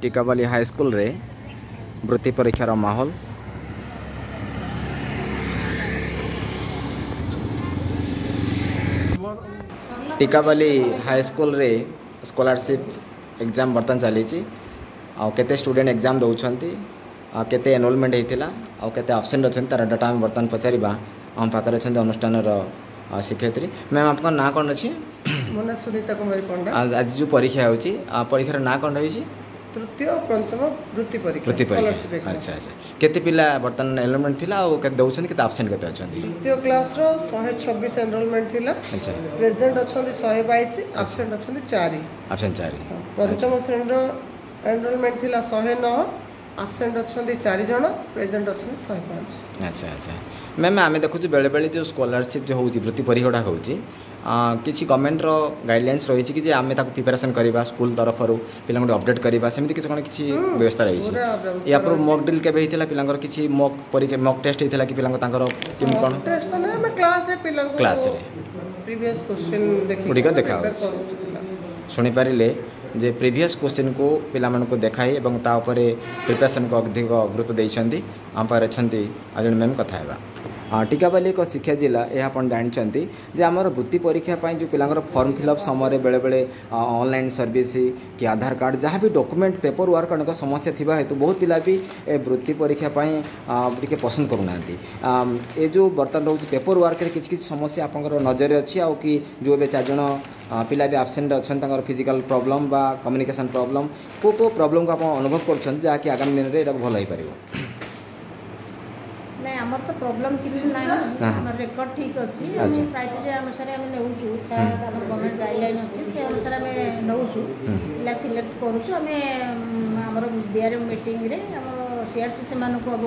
टिकाबाली high school रे वृत्ति परीक्षार माहौल। टिकाबाली हाई स्कूल रे स्कॉलरशिप एग्जाम बर्तन चली केते स्टूडेंट एग्जाम दौरान केते एनरोलमेंट होता आउ केते एब्सेंट अच्छा तार डाटा आम बर्तमान पचारिबा हम पाखे अच्छा अनुष्ठान शिक्षयित्री। मैम आपका ना कौन अच्छी? मो ना सुनीता कुमारी पंडा। आज जो परीक्षा होची परीक्षार ना कौन रही? तृतीय और पंचम वृत्ति परीक्षा। अच्छा अच्छा केते पिला बर्तमान एनरोलमेंट थिला और केते दउछन केते एब्सेंट केते अछन? तृतीय क्लास रो 126 एनरोलमेंट थिला। अच्छा प्रेजेंट अछन 122 एब्सेंट अछन 4। एब्सेंट 4। पंचम श्रेणी रो एनरोलमेंट थिला 109 एब्सेंट अछन 4 जण प्रेजेंट अछन 105। अच्छा अच्छा मैम आम देखु बेले बेले जो स्कॉलरशिप जो होची वृत्ति परीक्षा होची किसी गवर्नमेंट रो गाइडलाइंस रही कि आम प्रिपेरेसन करवा स्कूल तरफ पिला अपडेट करवा सेमती किसी कौन किसी व्यवस्था रही? या मॉक ड्रिल केबे हितला पिलांगर किसी मॉक टेस्ट हितला कि पिलांगर तांकर टीम कोन टेस्ट ना हम क्लास रे पिलांगर क्लास रे प्रीवियस क्वेश्चन देखा सुनी पारिले जे प्रीवियस क्वेश्चन को पिला मानको देखाई एवं ता ऊपर प्रिपरेशन को अधिक गुरुत्व देइछंती हम पार अछंती आज मैम कथा हेबा। टिकाबाली एक शिक्षा जिला यह आप जानते जे आमर वृत्ति परीक्षा जो पिलांगर फॉर्म फिलअप समय बेले बेले ऑनलाइन सर्विस कि आधार कार्ड जहाँ भी डॉक्यूमेंट पेपर वर्क अनेक समस्या थिबा हेतु बहुत पिला भी वृत्ति परीक्षा टे पसंद करूना ये जो बर्तमान रोज पेपर वर्क रे किछि समस्या आपंकर नजर अच्छी आ कि जो ए 4 जण पिला भी एब्सेंट अच्छा फिजिकल प्रॉब्लम बा कम्युनिकेशन प्रॉब्लम को प्रॉब्लम को आप अनुभव कर जहाँकि आगामी दिन में ये भल हो पार? नहीं आमर तो प्रॉब्लम किसी ना हमर रिकॉर्ड ठीक अच्छी क्राइटेरिया अनुसार हम नौचु हमर गवर्नमेंट गाइडलाइन अच्छी से अनुसार हम नौचु पिला सिलेक्ट करूछु हमर बीआरएम मीटिंग रे हमर सीआरसीसी मान को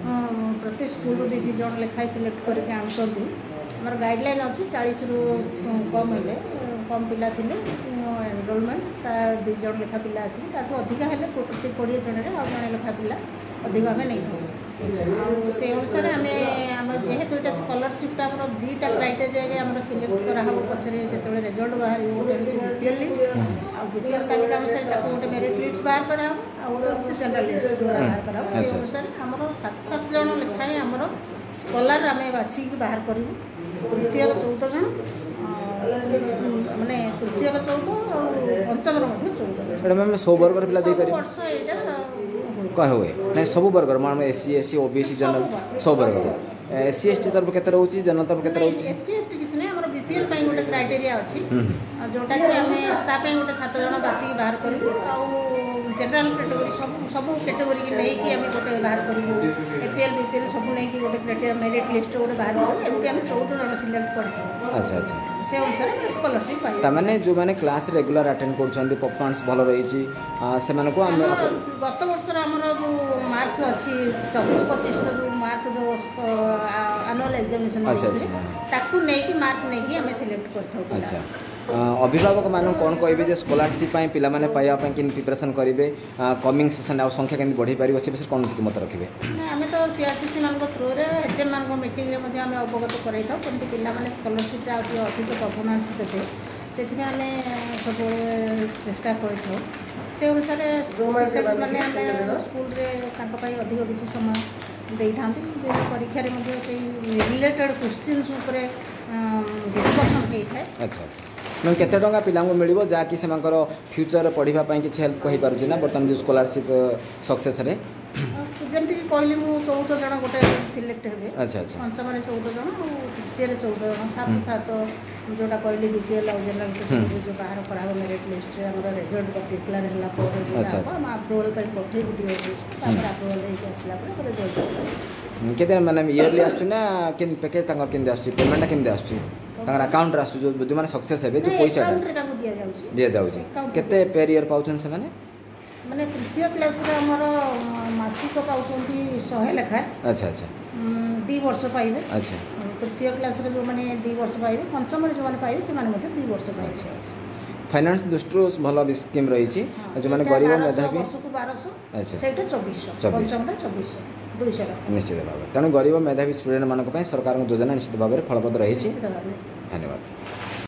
प्रति स्कूल रो 2 जण लेखाई सिलेक्ट करके आंसर दी हमर गाइडलाइन अच्छी 40 रु कम हेले कम पिला थिले एनरोलमेंट ता 2 जण लेखा पिला आसी ताठो अधिक हेले प्रति 20 जण रे आ जण लेखा पिला अधिक आमे नहीं थाउ से अनुसार आम जेहेतु ये स्कॉलरशिप आम 2टा क्राइटेरिया सिलेक्ट कराब पचर जो रिजल्ट बाहर गोटे बीपीएल लिस्ट आ बीपीएल तालिका अनुसार गोटे मेरिट लिस्ट बाहर कराब गोटे जनरल लिस्ट बाहर कराब से अनुसार आम 7 जण लेखाएं आम स्कॉलर आम बाछिक बाहर करूँ तृतीय 14 जण माने तृतीय 14 और पंचम 14 मैम 100 वर्ग पिला दे पारे वर्ष एटा कह हुए ना सब वर्गर मान एससी एससी ओबीसी जनरल सब वर्गर एससी एसटी तरफ केते रहउची जनरल तरफ केते रहउची? एससी एसटी किसी नहीं हमर बीपीएल पई गोटे क्राइटेरिया अछि जोटा कि हमें ता पई गोटे 7 जण बाछि बाहर करू आ जनरल कैटेगरी सब कैटेगरी की नहीं कि हम गोटे बाहर करू एपीएल बीपीएल सब नहीं कि गोटे क्राइटेरिया मेरिट लिस्ट गोटे बाहर करू एमती हम 14 जण सिलेक्ट करछु। अच्छा अच्छा से अनुसार स्कॉलरशिप पाई ता माने जो माने क्लास रेगुलर अटेंड करछन्ती परफॉर्मेंस भलो रही छी से माने को हम गत वर्ष हमर जो मार्क अछि 24-25 रो जो मार्क जो एनुअल एग्जामिनेशन अच्छा ताकू नहीं कि मार्क नहीं कि हमें सिलेक्ट करथौ। अच्छा अभिभावक मान कौन कहे जे स्कॉलरशिप पिला माने पाइबा कि प्रिपरेशन करेंगे कमिंग सेशन आ संख्या केमती बढ़ी पार से विषय कौन मत रखिए? आम तो सीआरसीसी मान थ्रू एचएम मान मीटिंग रे आम अवगत कराई कमी पिला स्कॉलरशिप अधिक परफॉर्मेंस देते से आम सब चेष्टा कर से अनुसार टीचर मैंने आम स्कूल अधिक किसी समय दे था परीक्षा रिलेटेड क्वेश्चन डिस्कसन होता है। अच्छा अच्छा मैम केते टंका पिला मिल जहाँकि से फ्यूचर पढ़ाई किसी हेल्प कही पारुछि ना बर्तमान जो स्कॉलरशिप सक्सेस रे जमती कहली मु 14 जण गोटे सिलेक्ट हेबे। अच्छा अच्छा पंचम 14 जण और तृतीय 14 जण 7 जोटा कहली बीपीएल और जनरल कैटेगरी जो बाहर कराबो मेरिट लिस्ट रे हमर रिजल्ट डिक्लेयर होला पर अच्छा हम अप्रूवल पे पठे गुडी तापर अप्रूवल हे आसला पर रिजल्ट केते माने इयरली आछू ना किन पैकेज तांगर किन आछू पेमेंट किन आछू तांगर अकाउंट रे आछू जो माने सक्सेस हेबे जो पैसा दिया जाउची केते पेर ईयर पाउछन से माने तृतीय क्लास रे हमर मासिक पाउछंती 100 लेखा। अच्छा अच्छा 2 वर्ष पाइबे। अच्छा तृतीय क्लास रे जो माने 2 वर्ष पाइबे पंचम रे जो माने पाइबे से माने मते 2 वर्ष पाइबे। अच्छा अच्छा फाइनेंस दृष्टि भल स्कीम रही जो माने गरीब मेधावी वर्ष को 1200 अच्छा सेटा 2400 पंचम रे 2400 200 निश्चित भाव तेणु गरीब मेधावी स्टूडेंट मान सरकार योजना निश्चित भाव में फलप्रद रही। धन्यवाद।